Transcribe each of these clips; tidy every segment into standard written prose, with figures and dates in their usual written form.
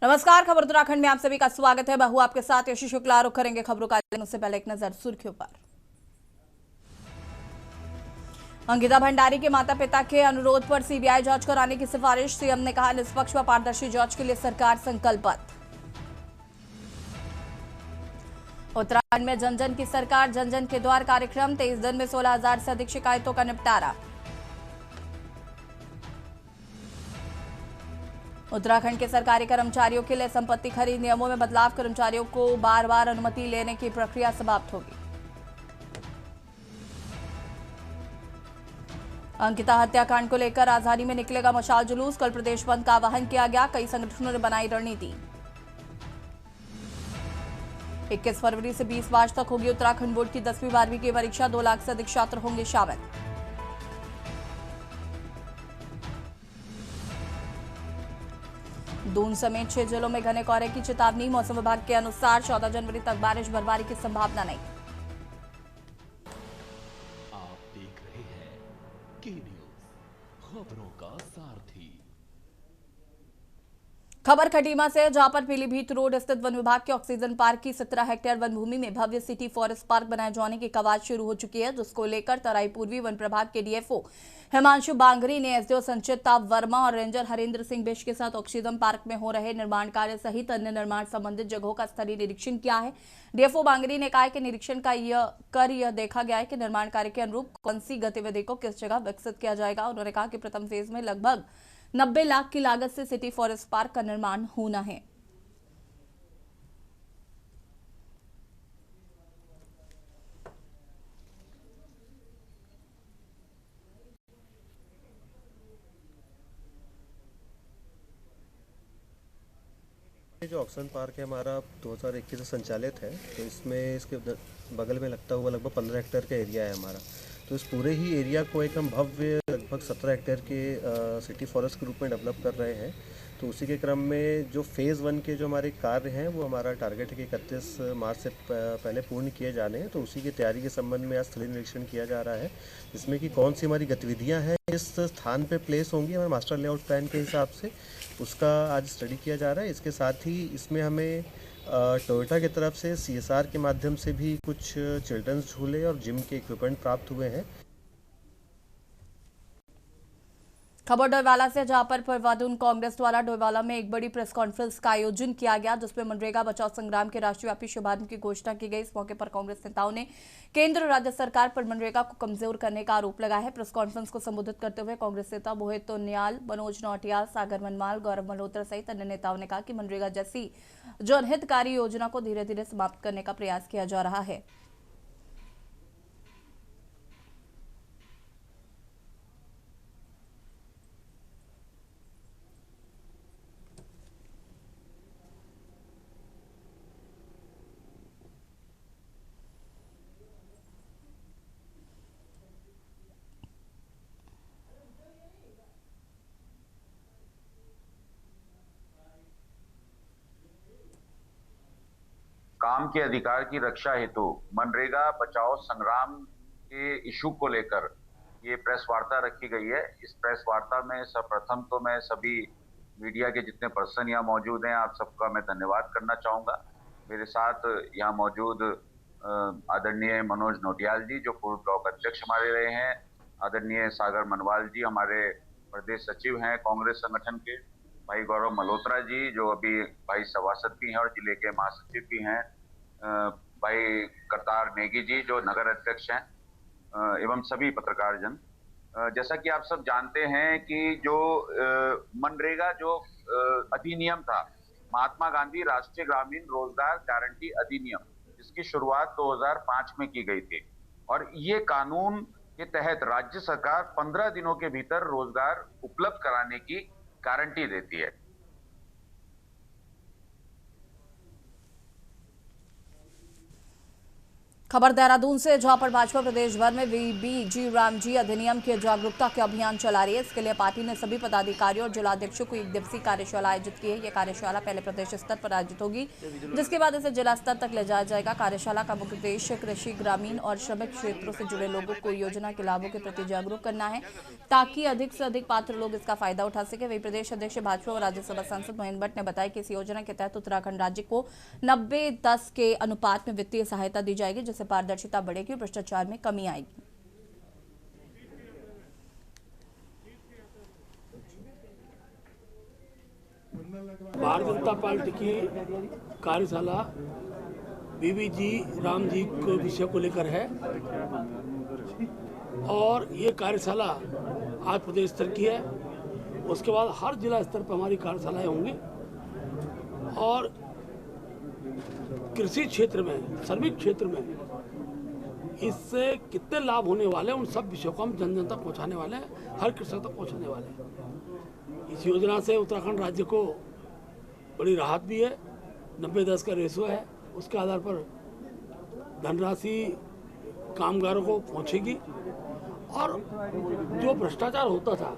नमस्कार, खबर उत्तराखंड में आप सभी का स्वागत है। बहु आपके साथ यशी शुक्ला। रुख करेंगे खबरों का। उससे पहले एक नजर सुर्खियों पर। अंकिता भंडारी के माता पिता के अनुरोध पर सीबीआई जांच कराने की सिफारिश। सीएम ने कहा, निष्पक्ष व पारदर्शी जांच के लिए सरकार संकल्पबद्ध। उत्तराखंड में जन जन की सरकार, जन जन के द्वार कार्यक्रम। 23 दिन में 16,000 से अधिक शिकायतों का निपटारा। उत्तराखंड के सरकारी कर्मचारियों के लिए संपत्ति खरीद नियमों में बदलाव। कर्मचारियों को बार बार अनुमति लेने की प्रक्रिया समाप्त होगी। अंकिता हत्याकांड को लेकर राजधानी में निकलेगा मशाल जुलूस। कल प्रदेश बंद का आह्वान किया गया। कई संगठनों ने बनाई रणनीति। 21 फरवरी से 20 मार्च तक होगी उत्तराखंड बोर्ड की 10वीं 12वीं की परीक्षा। 2 लाख से अधिक छात्र होंगे शामिल। दून समेत 6 जिलों में घने कोहरे की चेतावनी। मौसम विभाग के अनुसार 14 जनवरी तक बारिश बर्फबारी की संभावना नहीं। आप देख रहे हैं के न्यूज, खबरों का सारथी। खबर खटीमा से, जहां पर पीलीभीत रोड स्थित वन विभाग के ऑक्सीजन पार्क की 17 हेक्टेयर वन भूमि में भव्य सिटी फॉरेस्ट पार्क बनाए जाने की कवायद शुरू हो चुकी है, जिसको लेकर तराई पूर्वी वन प्रभाग के डीएफओ हिमांशु बांगरी ने एसडीओ संचिता वर्मा और रेंजर हरेंद्र सिंह बिश के साथ ऑक्सीजन पार्क में हो रहे निर्माण कार्य सहित अन्य निर्माण संबंधित जगहों का स्थलीय निरीक्षण किया है। डीएफओ बांगरी ने कहा कि निरीक्षण का यह देखा गया है कि निर्माण कार्य के अनुरूप कौन सी गतिविधि को किस जगह विकसित किया जाएगा। उन्होंने कहा कि प्रथम फेज में लगभग 90 लाख की लागत से सिटी फॉरेस्ट पार्क का निर्माण होना है। जो ऑक्सीजन पार्क है हमारा 2021 से संचालित है, तो इसमें इसके बगल में लगता हुआ लगभग 15 हेक्टेयर का एरिया है हमारा। तो इस पूरे ही एरिया को एक हम भव्य लगभग 17 हेक्टेयर के सिटी फॉरेस्ट के रूप में डेवलप कर रहे हैं। तो उसी के क्रम में जो फेज़ 1 के जो हमारे कार्य हैं वो हमारा टारगेट है कि 31 मार्च से पहले पूर्ण किए जाने हैं। तो उसी की तैयारी के संबंध में आज स्थलीय निरीक्षण किया जा रहा है, जिसमें कि कौन सी हमारी गतिविधियां हैं इस स्थान पे प्लेस होंगी हमारे मास्टर लेआउट प्लान के हिसाब से, उसका आज स्टडी किया जा रहा है। इसके साथ ही इसमें हमें टोयोटा की तरफ से सीएसआर के माध्यम से भी कुछ चिल्ड्रंस झूले और जिम के इक्विपमेंट प्राप्त हुए हैं। खबर डोईवाला से, जहां पर पूर्वाधुन कांग्रेस द्वारा डोईवाला में एक बड़ी प्रेस कॉन्फ्रेंस का आयोजन किया गया, जिसमें मनरेगा बचाओ संग्राम के राष्ट्रव्यापी शुभारंभ की घोषणा की गई। इस मौके पर कांग्रेस नेताओं ने केंद्र और राज्य सरकार पर मनरेगा को कमजोर करने का आरोप लगाया है। प्रेस कॉन्फ्रेंस को संबोधित करते हुए कांग्रेस नेता मोहित उनियाल, मनोज नौटियाल, सागर मनवाल, गौरव मल्होत्रा सहित अन्य नेताओं ने कहा कि मनरेगा जैसी जनहितकारी योजना को धीरे धीरे समाप्त करने का प्रयास किया जा रहा है। काम के अधिकार की रक्षा हेतु मनरेगा बचाओ संग्राम के इशू को लेकर ये प्रेस वार्ता रखी गई है। इस प्रेस वार्ता में सर्वप्रथम तो मैं सभी मीडिया के जितने पर्सन यहाँ मौजूद हैं, आप सबका मैं धन्यवाद करना चाहूंगा। मेरे साथ यहाँ मौजूद आदरणीय मनोज नौटियाल जी, जो पूर्व ब्लॉक अध्यक्ष हमारे रहे हैं, आदरणीय सागर मनवाल जी, हमारे प्रदेश सचिव हैं कांग्रेस संगठन के, भाई गौरव मल्होत्रा जी, जो अभी भाई सभासद भी हैं और जिले के महासचिव भी हैं, भाई करतार नेगी जी, जो नगर अध्यक्ष हैं, एवं सभी पत्रकार जन। जैसा कि आप सब जानते हैं कि जो मनरेगा जो अधिनियम था, महात्मा गांधी राष्ट्रीय ग्रामीण रोजगार गारंटी अधिनियम, जिसकी शुरुआत 2005 में की गई थी, और ये कानून के तहत राज्य सरकार 15 दिनों के भीतर रोजगार उपलब्ध कराने की गारंटी देती है। खबर देहरादून से, जहां पर भाजपा प्रदेश भर में बीबीजी रामजी अधिनियम के जागरूकता के अभियान चला रही है। इसके लिए पार्टी ने सभी पदाधिकारियों और जिलाध्यक्षों को 1 दिवसीय कार्यशाला आयोजित की है। यह कार्यशाला पहले प्रदेश स्तर पर आयोजित होगी, जिसके बाद इसे जिला स्तर तक ले जाया जाएगा। कार्यशाला का मुख्य उद्देश्य कृषि, ग्रामीण और श्रमिक क्षेत्रों से जुड़े लोगों को योजना के लाभों के प्रति जागरूक करना है, ताकि अधिक से अधिक पात्र लोग इसका फायदा उठा सके। वही प्रदेश अध्यक्ष भाजपा और राज्यसभा सांसद महेंद्र भट्ट ने बताया कि इस योजना के तहत उत्तराखंड राज्य को 90-10 के अनुपात में वित्तीय सहायता दी जाएगी, जिससे पारदर्शिता बढ़ेगी और भ्रष्टाचार में कमी आएगी। भारतीय जनता पार्टी की कार्यशाला बीबीजी राम जी को विषय को लेकर है और ये कार्यशाला आज प्रदेश स्तर की है। उसके बाद हर जिला स्तर पर हमारी कार्यशालाएं होंगी और कृषि क्षेत्र में, श्रमिक क्षेत्र में इससे कितने लाभ होने वाले हैं, उन सब विषयों को हम जन जन तक पहुँचाने वाले हैं, हर कृषक तक पहुँचाने वाले हैं। इस योजना से उत्तराखंड राज्य को बड़ी राहत भी है। 90-10 का रेशो है, उसके आधार पर धनराशि कामगारों को पहुँचेगी और जो भ्रष्टाचार होता था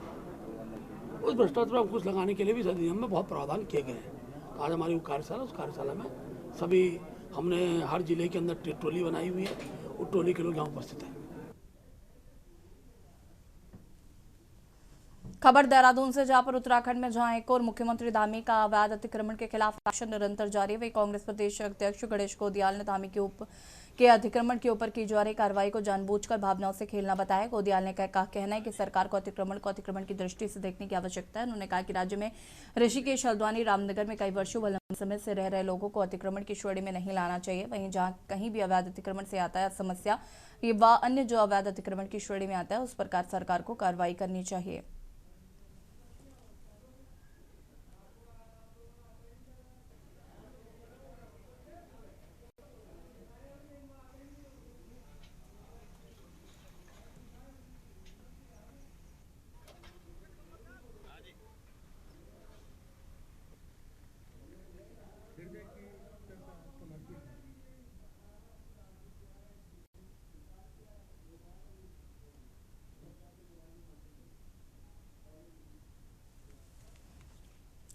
उस भ्रष्टाचार पर अंकुश लगाने के लिए भी इस अधिनियम में बहुत प्रावधान किए गए हैं। आज हमारी कार्यशाला, उस कार्यशाला में सभी हमने हर जिले के अंदर टोली बनाई हुई है, उस टोली के लोग यहाँ उपस्थित हैं। खबर देहरादून से, जहां पर उत्तराखंड में जहां एक और मुख्यमंत्री धामी का अवैध अतिक्रमण के खिलाफ एक्शन निरंतर जारी है, वही कांग्रेस प्रदेश अध्यक्ष गणेश गोदियाल ने धामी के अतिक्रमण के ऊपर की जा रही कार्रवाई को जानबूझकर भावनाओं से खेलना बताया। गोदियाल ने कहना है कि सरकार को अतिक्रमण की दृष्टि से देखने की आवश्यकता है। उन्होंने कहा कि राज्य में ऋषिकेश, हल्द्वानी, रामनगर में कई वर्षों व लंबे समय से रह रहे लोगों को अतिक्रमण की श्रेणी में नहीं लाना चाहिए। वहीं जहां कहीं भी अवैध अतिक्रमण से आता है समस्या, ये व अन्य जो अवैध अतिक्रमण की श्रेणी में आता है उस पर सरकार को कार्रवाई करनी चाहिए।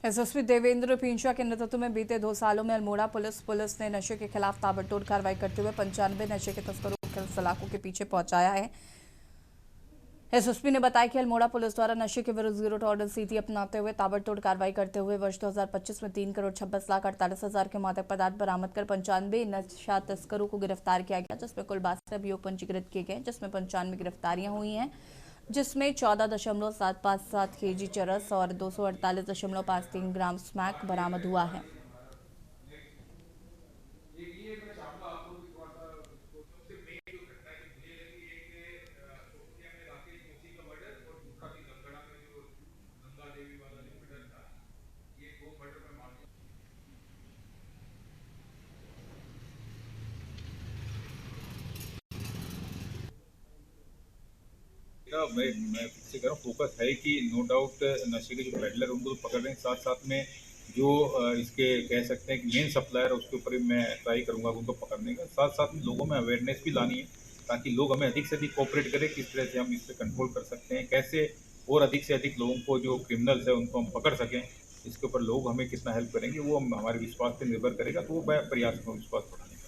एसएसपी देवेंद्र पिंचा के नेतृत्व में बीते 2 सालों में अल्मोड़ा पुलिस ने नशे के खिलाफ ताबड़तोड़ कार्रवाई करते हुए 95 नशे के तस्करों को सलाखों के पीछे पहुंचाया है। एसएसपी ने बताया कि अल्मोड़ा पुलिस द्वारा नशे के विरुद्ध जीरो टॉलरेंस नीति अपनाते हुए ताबड़तोड़ कार्रवाई करते हुए वर्ष 2025 में 3,26,48,000 के मादक पदार्थ बरामद कर 95 नशा तस्करों को गिरफ्तार किया गया, जिसमें कुल 62 अभियोग पंजीकृत किए गए, जिसमें 95 गिरफ्तारियां हुई हैं, जिसमें 14.757 केजी चरस और 248.53 ग्राम स्मैक बरामद हुआ है। मैं फिर से कह रहा हूँ, फोकस है कि नो डाउट नशे के जो पेडलर उनको तो पकड़ रहे हैं, साथ साथ में जो इसके कह सकते हैं कि मेन सप्लायर उसके ऊपर भी मैं ट्राई करूँगा उनको पकड़ने का। साथ साथ में लोगों में अवेयरनेस भी लानी है ताकि लोग हमें अधिक से अधिक कोऑपरेट करें, किस तरह से हम इस पर कंट्रोल कर सकते हैं, कैसे और अधिक से अधिक लोगों को जो क्रिमिनल्स है उनको हम पकड़ सकें। इसके ऊपर लोग हमें कितना हेल्प करेंगे वो हमारे विश्वास पर निर्भर करेगा, तो वो मैं प्रयास करूँ विश्वास बढ़ाने का।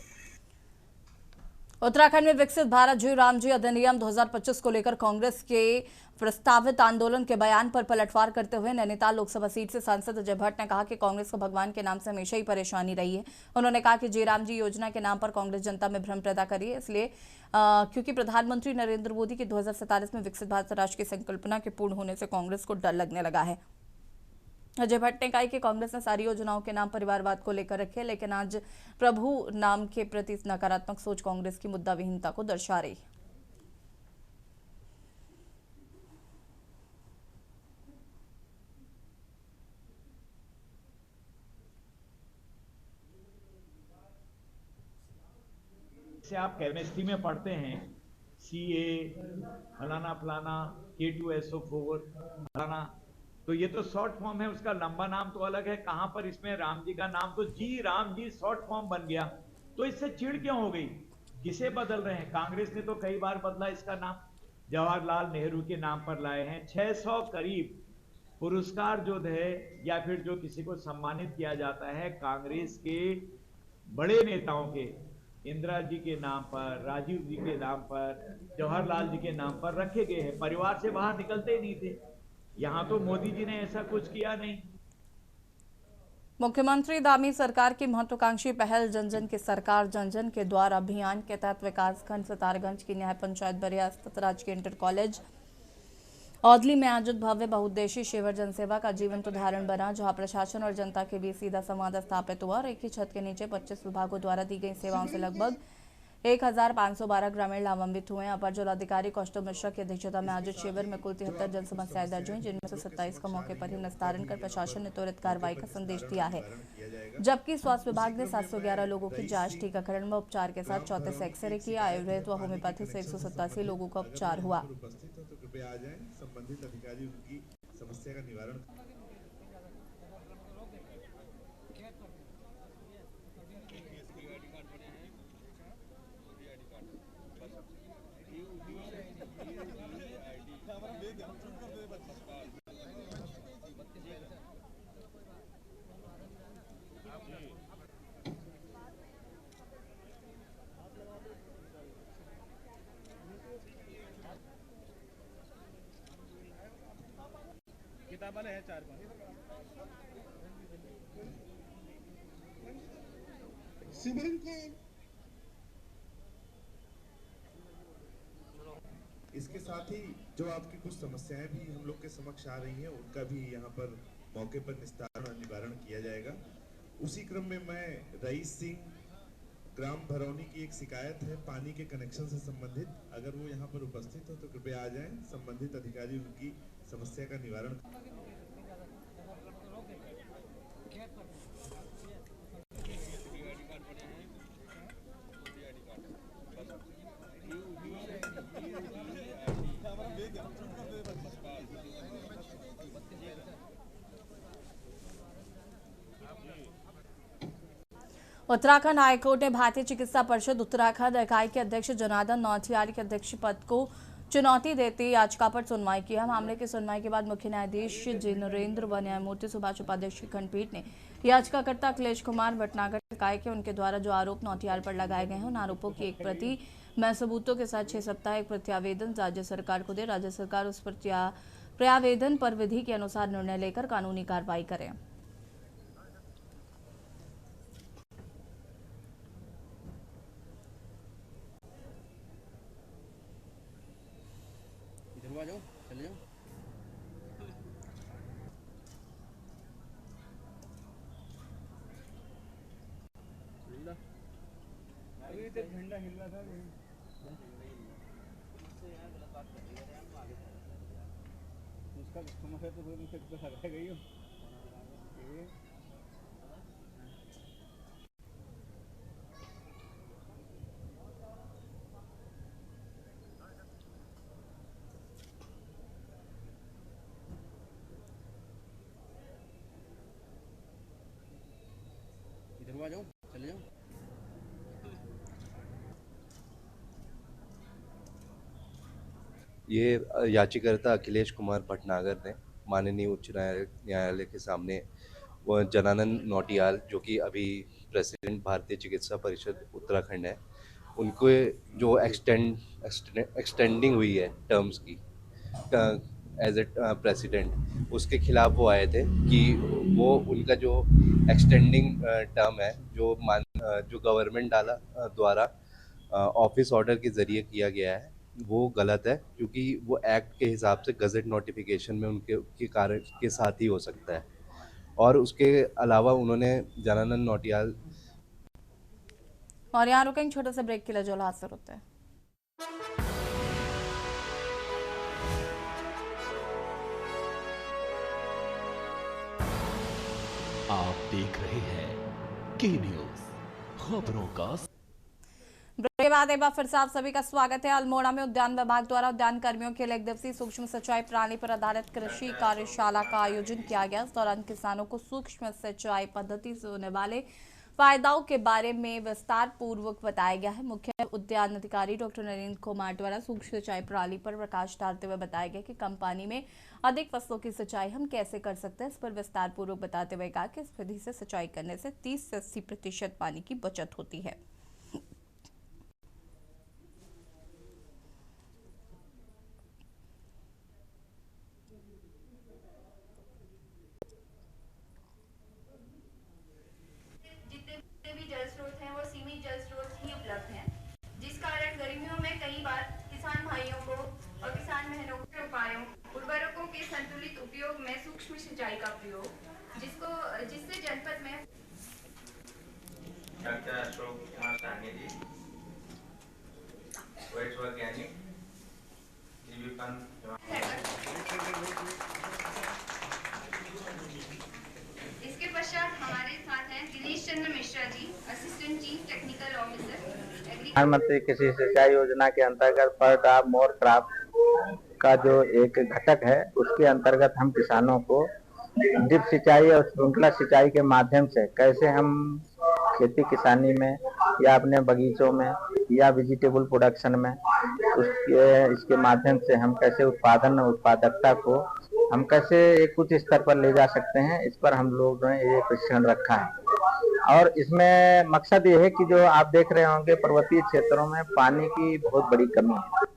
उत्तराखंड में विकसित भारत जी रामजी अधिनियम 2025 को लेकर कांग्रेस के प्रस्तावित आंदोलन के बयान पर पलटवार करते हुए नैनीताल लोकसभा सीट से सांसद अजय भट्ट ने कहा कि कांग्रेस को भगवान के नाम से हमेशा ही परेशानी रही है। उन्होंने कहा कि जी रामजी योजना के नाम पर कांग्रेस जनता में भ्रम पैदा करी है, इसलिए क्योंकि प्रधानमंत्री नरेंद्र मोदी की 2047 में विकसित भारत राष्ट्र की संकल्पना के पूर्ण होने से कांग्रेस को डर लगने लगा है। अजय भट्ट ने कहा कि कांग्रेस ने सारी योजनाओं के नाम परिवारवाद को लेकर रखे है, लेकिन आज प्रभु नाम के प्रति नकारात्मक सोच कांग्रेस की मुद्दा विहीनता को दर्शा रही है। से आप केमिस्ट्री में पढ़ते हैं CA फलाना फलाना K2SO4 फलाना, तो ये तो शॉर्ट फॉर्म है, उसका लंबा नाम तो अलग है। कहां पर इसमें राम जी का नाम तो जी राम जी शॉर्ट फॉर्म बन गया, तो इससे चिढ़ क्यों हो गई? किसे बदल रहे हैं? कांग्रेस ने तो कई बार बदला इसका नाम, जवाहरलाल नेहरू के नाम पर लाए हैं। 600 करीब पुरस्कार जो है या फिर जो किसी को सम्मानित किया जाता है कांग्रेस के बड़े नेताओं के, इंदिरा जी के नाम पर, राजीव जी के नाम पर, जवाहरलाल जी के नाम पर रखे गए हैं। परिवार से बाहर निकलते ही नहीं थे। यहां तो मोदी जी ने ऐसा कुछ किया नहीं। मुख्यमंत्री दामी सरकार की महत्वाकांक्षी पहल जन जन की सरकार जन जन के द्वार अभियान के तहत विकासखंड सितारगंज की न्याय पंचायत बरिया स्थित राजकीय इंटर कॉलेज औदली में आयोजित भव्य बहुउद्देशीय शिविर जनसेवा का जीवंत उदाहरण बना, जहां प्रशासन और जनता के बीच सीधा संवाद स्थापित हुआ और एक ही छत के नीचे 25 विभागों द्वारा दी गई सेवाओं से लगभग 1512 ग्रामीण लाभान्वित हुए। अपर जिलाधिकारी कौस्तुभ मिश्रा की अध्यक्षता में आयोजित शिविर में कुल 73 जन समस्याएं दर्ज हुई, जिनमें से 27 का मौके पर ही निस्तारण कर प्रशासन ने त्वरित कार्रवाई का संदेश दिया है। जबकि स्वास्थ्य विभाग ने 711 लोगों की जांच, टीकाकरण व उपचार के साथ 34 एक्सरे किए। आयुर्वेद व होम्योपैथी से 187 लोगों का उपचार हुआ। कृपया आ जाएं, संबंधित अधिकारी उनकी समस्या का निवारण। किताब है 4-5 इसके साथ ही जो आपकी कुछ समस्याएं भी हम लोग के समक्ष आ रही हैं, उनका भी यहाँ पर मौके पर निस्तारण और निवारण किया जाएगा। उसी क्रम में मैं रईस सिंह ग्राम भरौनी की एक शिकायत है पानी के कनेक्शन से संबंधित, अगर वो यहाँ पर उपस्थित हो तो कृपया आ जाएं, संबंधित अधिकारी उनकी समस्या का निवारण। उत्तराखंड हाईकोर्ट ने भारतीय चिकित्सा परिषद उत्तराखंड इकाई के अध्यक्ष जनार्दन नौटियाल के अध्यक्ष पद को चुनौती देती याचिका पर सुनवाई की है। मामले की सुनवाई के बाद मुख्य न्यायाधीश जिनेंद्र व न्यायमूर्ति सुभाष उपाध्याय की खंडपीठ ने याचिकाकर्ता अखिलेश कुमार भटनागर इकाई के उनके द्वारा जो आरोप नौटियाल पर लगाए गए हैं उन आरोपों की एक प्रति मैं सबूतों के साथ 6 सप्ताह एक प्रत्यावेदन राज्य सरकार को दे। राज्य सरकार उस प्रत्यावेदन पर विधि के अनुसार निर्णय लेकर कानूनी कार्रवाई करे। जाओ, चले जाओ। अभी तो झंडा हिल रहा था। उसका समस्या तो फिर उसे तो लगा गई हो। जाओ, चले जाओ। ये याचिकाकर्ता अखिलेश कुमार भटनागर ने माननीय उच्च न्यायालय के सामने वो जनानन नौटियाल जो कि अभी प्रेसिडेंट भारतीय चिकित्सा परिषद उत्तराखंड है, उनको जो एक्सटेंडिंग हुई है टर्म्स की एज ए प्रेसिडेंट, उसके खिलाफ वो आए थे कि वो उनका जो एक्सटेंडिंग टर्म है जो गवर्नमेंट द्वारा ऑफिस ऑर्डर के ज़रिए किया गया है वो गलत है, क्योंकि वो एक्ट के हिसाब से गज़ट नोटिफिकेशन में उनके कार्य के साथ ही हो सकता है। और उसके अलावा उन्होंने जनानन नौटियाल और यहाँ रुकेंगे छोटे से ब्रेक के लिए, जो हासिल होते हैं। आप देख रहे हैं के न्यूज, खबरों का। ब्रेक के बाद एक बार फिर से आप सभी का स्वागत है। अल्मोड़ा में उद्यान विभाग द्वारा उद्यान कर्मियों के लिए 1 दिवसीय सूक्ष्म सिंचाई प्रणाली पर आधारित कृषि कार्यशाला का आयोजन किया गया। इस दौरान किसानों को सूक्ष्म सिंचाई पद्धति से होने वाले फायदाओं के बारे में विस्तार पूर्वक बताया गया है। मुख्य उद्यान अधिकारी डॉक्टर नरेंद्र कुमार द्वारा सूक्ष्म सिंचाई प्रणाली पर प्रकाश डालते हुए बताया गया कि कम पानी में अधिक फसलों की सिंचाई हम कैसे कर सकते हैं, इस पर विस्तार पूर्वक बताते हुए कहा कि इस विधि से सिंचाई करने से 30 से 80% पानी की बचत होती है। जल स्रोत हैं वो सीमित जल स्रोत ही उपलब्ध हैं, जिस कारण गर्मियों में कई बार किसान भाइयों को और किसान बहनों के उपायों उर्वरकों के संतुलित उपयोग में सूक्ष्म सिंचाई का प्रयोग जिससे जनपद में डॉक्टर अशोक कुमार साहनी जी, वैज्ञानिक जीवीपन। इसके पश्चात हमारे साथ हैं Dinesh Chandra Mishra ji, assistant chief technical officer. प्रधानमंत्री कृषि सिंचाई योजना के अंतर्गत पर ड्रॉप मोर क्रॉप का जो एक घटक है, उसके अंतर्गत हम किसानों को ड्रिप सिंचाई और श्रृंखला सिंचाई के माध्यम से कैसे हम खेती किसानी में या अपने बगीचों में या वेजिटेबल प्रोडक्शन में इसके माध्यम से हम कैसे उत्पादन और उत्पादकता को हम कैसे एक उच्च स्तर पर ले जा सकते हैं, इस पर हम लोगों ने ये प्रशिक्षण रखा है। और इसमें मकसद ये है कि जो आप देख रहे होंगे पर्वतीय क्षेत्रों में पानी की बहुत बड़ी कमी है।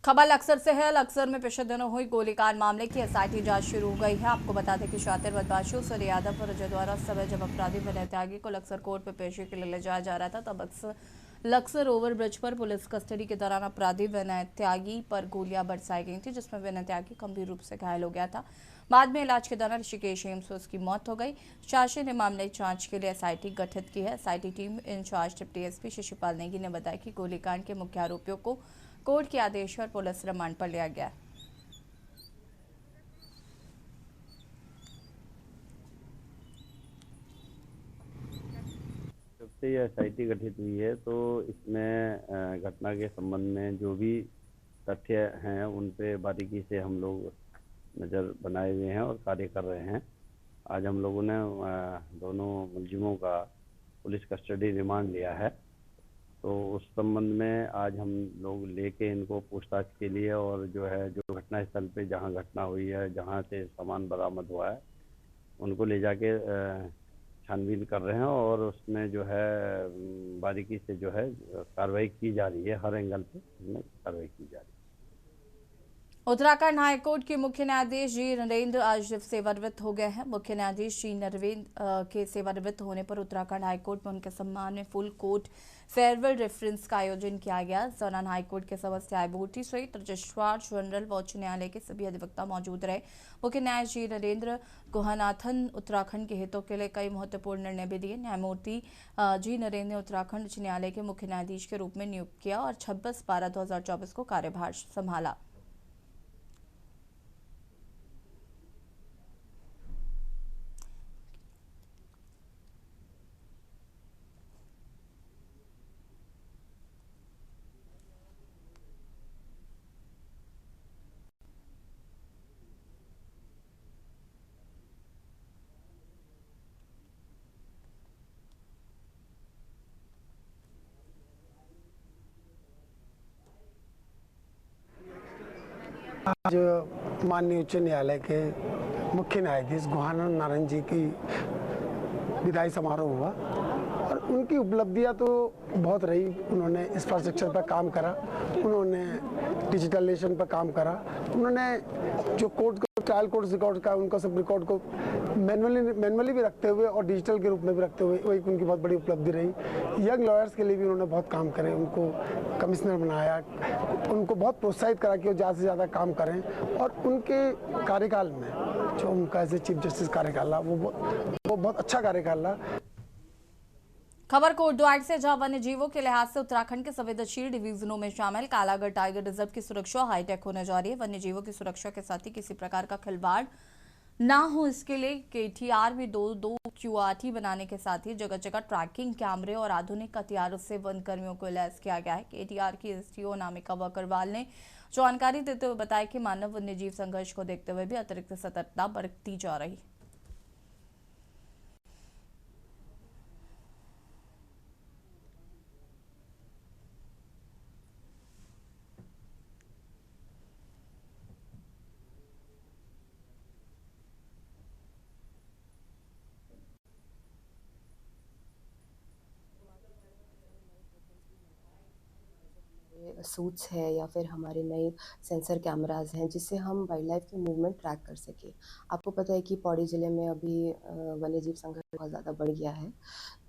खबर लक्सर से है। लक्सर में पिछले दिनों हुई गोलीकांड मामले की एसआईटी जांच शुरू हो गई है। आपको बता दें कि शातिर बदमाशों सर यादव और अजय द्वारा उस समय जब अपराधी विनय त्यागी को लक्सर कोर्ट में पेशी के लिए ले जाया जा रहा था, तब लक्सर ओवर ब्रिज पर पुलिस कस्टडी के दौरान अपराधी विनय त्यागी पर गोलियां बरसाई गई थी, जिसमें विनय त्यागी गंभीर रूप से घायल हो गया था। बाद में इलाज के दौरान ऋषिकेश एम्स में उसकी मौत हो गई। शासन ने मामले की जांच के लिए एसआईटी गठित की है। SIT team incharge deputy SP Shishupal Negi ने बताया कि गोलीकांड के मुख्य आरोपियों को कोर्ट के आदेश पर पुलिस रिमांड पर लिया गया। जब से यह एसआईटी गठित हुई है तो इसमें घटना के संबंध में जो भी तथ्य हैं उन पे बारीकी से हम लोग नज़र बनाए हुए हैं और कार्य कर रहे हैं। आज हम लोगों ने दोनों मुलजिमों का पुलिस कस्टडी रिमांड लिया है, तो उस संबंध में आज हम लोग लेके इनको पूछताछ के लिए और जो है जो घटनास्थल पे जहां घटना हुई है, जहां से सामान बरामद हुआ है, उनको ले जाके छानबीन कर रहे हैं और उसमें जो है बारीकी से जो है कार्रवाई की जा रही है। हर एंगल पे इसमें कार्रवाई की जा रही है। उत्तराखंड हाईकोर्ट के मुख्य न्यायाधीश जी नरेंद्र आज सेवानिवृत्त हो गए हैं। मुख्य न्यायाधीश जी नरेंद्र के सेवानिवृत्त होने पर उत्तराखंड हाईकोर्ट में उनके सम्मान में फुल कोर्ट फेयरवेल रेफरेंस का आयोजन किया गया। इस दौरान हाईकोर्ट के समस्त न्यायमूर्ति सहित रजिस्ट्रार जनरल व उच्च न्यायालय के सभी अधिवक्ता मौजूद रहे। मुख्य न्यायाधीश जी नरेंद्र गुहानाथन उत्तराखंड के हितों के लिए कई महत्वपूर्ण निर्णय भी दिए। न्यायमूर्ति जी नरेंद्र ने उत्तराखंड उच्च न्यायालय के मुख्य न्यायाधीश के रूप में नियुक्त किया और 26/12/2024 को कार्यभार संभाला। आज माननीय उच्च न्यायालय के मुख्य न्यायाधीश गुहानंद नारायण जी की विदाई समारोह हुआ और उनकी उपलब्धियां तो बहुत रही। उन्होंने इंफ्रास्ट्रक्चर पर काम करा, उन्होंने डिजिटलाइजेशन पर काम करा, उन्होंने जो कोर्ट को ट्रायल कोर्ट रिकॉर्ड का उनको सब रिकॉर्ड को मैनुअली भी रखते हुए और डिजिटल के रूप में भी रखते हुए वो एक उनकी बहुत बड़ी उपलब्धि रही। यंग लॉयर्स के लिए भी उन्होंने बहुत काम करे, उनको कमिश्नर बनाया, उनको बहुत प्रोत्साहित करा कि वो ज़्यादा से ज़्यादा काम करें और उनके कार्यकाल में जो उनका एज ए चीफ जस्टिस कार्यकाल रहा वो बहुत अच्छा कार्यकाल रहा। खबर कोटद्वार से, जहां वन्य जीवों के लिहाज से उत्तराखंड के संवेदनशील डिवीजनों में शामिल कालागढ़ टाइगर रिजर्व की सुरक्षा हाईटेक होने जा रही है। वन्य जीवों की सुरक्षा के साथ ही किसी प्रकार का खिलवाड़ ना हो, इसके लिए केटीआर में दो क्यूआरटी बनाने के साथ ही जगह जगह ट्रैकिंग कैमरे और आधुनिक हथियारों से वन कर्मियों को लैस किया गया है। केटीआर की एसटीओ अनामिका वकरवाल ने जानकारी देते हुए बताया कि मानव वन्य जीव संघर्ष को देखते हुए भी अतिरिक्त सतर्कता बरती जा रही है। सूट्स है या फिर हमारे नए सेंसर कैमराज हैं जिससे हम वाइल्ड लाइफ की मूवमेंट ट्रैक कर सके। आपको पता है कि पौड़ी ज़िले में अभी वन्य जीव संघर्ष बहुत ज़्यादा बढ़ गया है,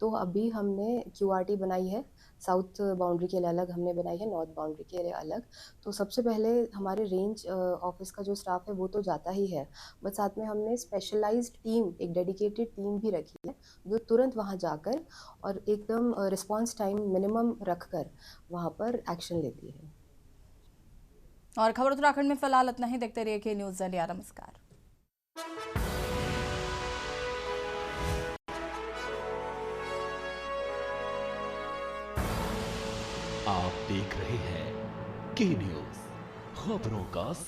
तो अभी हमने QRT बनाई है, साउथ बाउंड्री के लिए अलग हमने बनाई है, नॉर्थ बाउंड्री के लिए अलग। तो सबसे पहले हमारे रेंज ऑफिस का जो स्टाफ है वो तो जाता ही है, बट साथ में हमने स्पेशलाइज्ड टीम, एक डेडिकेटेड टीम भी रखी है जो तुरंत वहाँ जाकर और एकदम रिस्पांस टाइम मिनिमम रखकर वहाँ पर एक्शन लेती है। और खबर उत्तराखंड में फिलहाल इतना ही। देखते रहिए K-News इंडिया। नमस्कार। आप देख रहे हैं K-News, खबरों का